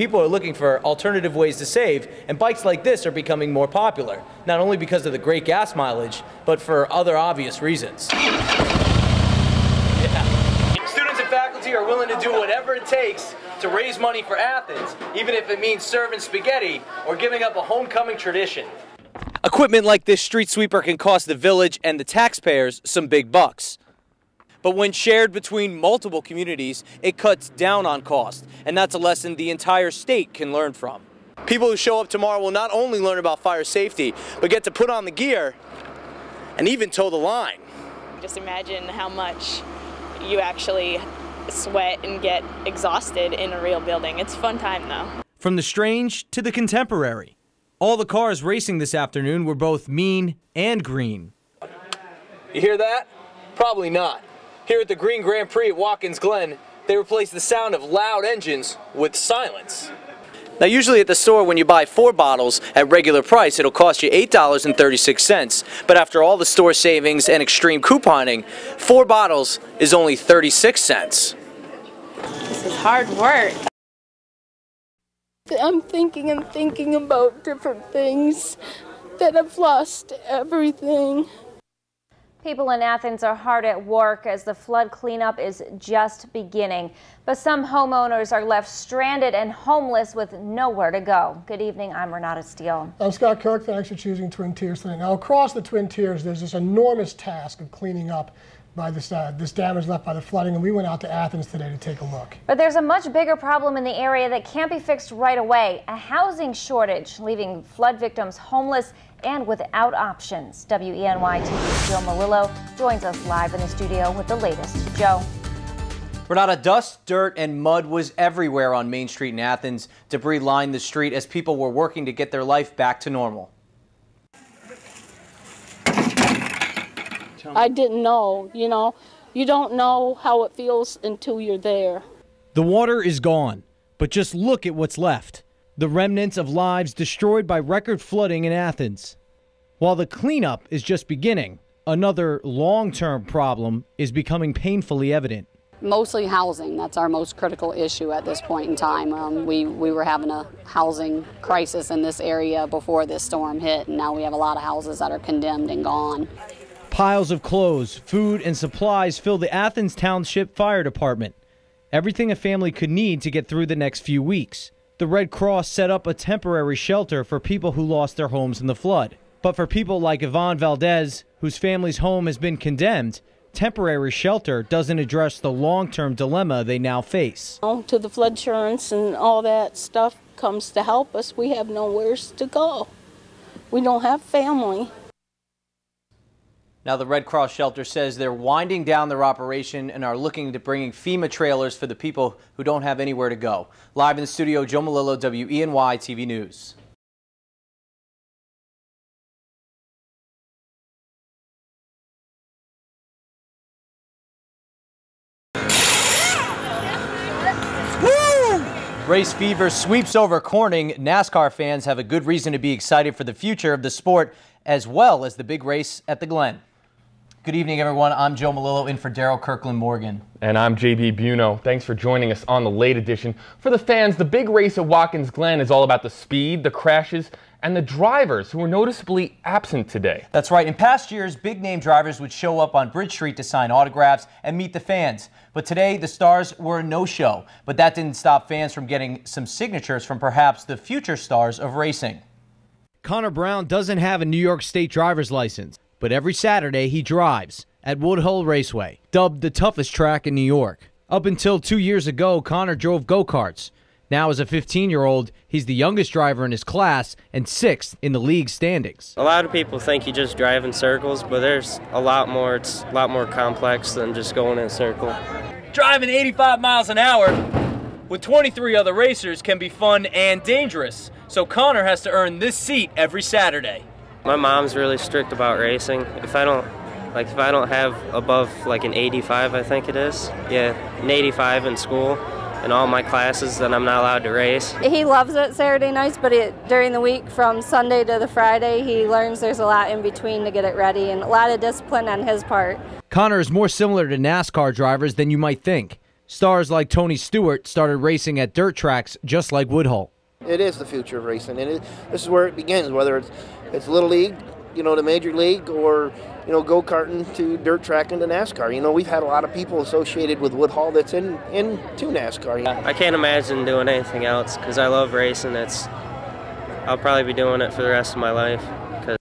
People are looking for alternative ways to save, and bikes like this are becoming more popular, not only because of the great gas mileage, but for other obvious reasons. Yeah. Students and faculty are willing to do whatever it takes to raise money for Athens, even if it means serving spaghetti or giving up a homecoming tradition. Equipment like this street sweeper can cost the village and the taxpayers some big bucks. But when shared between multiple communities, it cuts down on cost, and that's a lesson the entire state can learn from. People who show up tomorrow will not only learn about fire safety, but get to put on the gear and even toe the line. Just imagine how much you actually sweat and get exhausted in a real building. It's a fun time though. From the strange to the contemporary, all the cars racing this afternoon were both mean and green. You hear that? Probably not. Here at the Green Grand Prix at Watkins Glen, they replaced the sound of loud engines with silence. Now usually at the store when you buy 4 bottles at regular price, it'll cost you $8.36. But after all the store savings and extreme couponing, 4 bottles is only 36 cents. This is hard work. I'm thinking about different things, that I've lost everything. People in Athens are hard at work as the flood cleanup is just beginning. But some homeowners are left stranded and homeless with nowhere to go. Good evening, I'm Renata Steele. I'm Scott Kirk. Thanks for choosing Twin Tiers today. Now, across the Twin Tiers, there's this enormous task of cleaning up by this damage left by the flooding, and we went out to Athens today to take a look. But there's a much bigger problem in the area that can't be fixed right away, a housing shortage, leaving flood victims homeless and without options. WENY TV's Joe Malillo joins us live in the studio with the latest. Joe. Renata, dust, dirt, and mud was everywhere on Main Street in Athens. Debris lined the street as people were working to get their life back to normal. I didn't know, you don't know how it feels until you're there. The water is gone, but just look at what's left. The remnants of lives destroyed by record flooding in Athens. While the cleanup is just beginning, another long-term problem is becoming painfully evident. Mostly housing. That's our most critical issue at this point in time. We were having a housing crisis in this area before this storm hit, and now we have a lot of houses that are condemned and gone. Piles of clothes, food, and supplies fill the Athens Township Fire Department. Everything a family could need to get through the next few weeks. The Red Cross set up a temporary shelter for people who lost their homes in the flood. But for people like Yvonne Valdez, whose family's home has been condemned, temporary shelter doesn't address the long-term dilemma they now face. To the flood insurance and all that stuff comes to help us. We have nowhere to go. We don't have family. Now the Red Cross shelter says they're winding down their operation and are looking to bringing FEMA trailers for the people who don't have anywhere to go. Live in the studio, Joe Malillo, WENY TV News. Race fever sweeps over Corning. NASCAR fans have a good reason to be excited for the future of the sport, as well as the big race at the Glen. Good evening, everyone. I'm Joe Malillo in for Daryl Kirkland Morgan. And I'm JB Buno. Thanks for joining us on the late edition. For the fans, the big race at Watkins Glen is all about the speed, the crashes, and the drivers who were noticeably absent today. That's right. In past years, big-name drivers would show up on Bridge Street to sign autographs and meet the fans. But today, the stars were a no-show. But that didn't stop fans from getting some signatures from perhaps the future stars of racing. Connor Brown doesn't have a New York State driver's license, but every Saturday he drives at Woodhull Raceway, dubbed the toughest track in New York. Up until 2 years ago, Connor drove go-karts. Now, as a 15-year-old, he's the youngest driver in his class and 6th in the league standings. A lot of people think you just drive in circles, but there's a lot more. It's a lot more complex than just going in a circle. Driving 85 miles an hour with 23 other racers can be fun and dangerous, so Connor has to earn this seat every Saturday. My mom's really strict about racing. If I don't have above like an 85, I think it is, an 85 in school in all my classes, then I'm not allowed to race. He loves it Saturday nights, but during the week from Sunday to the Friday, he learns there's a lot in between to get it ready and a lot of discipline on his part. Connor is more similar to NASCAR drivers than you might think. Stars like Tony Stewart started racing at dirt tracks just like Woodhull. It is the future of racing, and this is where it begins, whether it's Little League, to Major League, or, go-karting to dirt tracking to NASCAR. We've had a lot of people associated with Woodhull that's into NASCAR. I can't imagine doing anything else because I love racing. I'll probably be doing it for the rest of my life.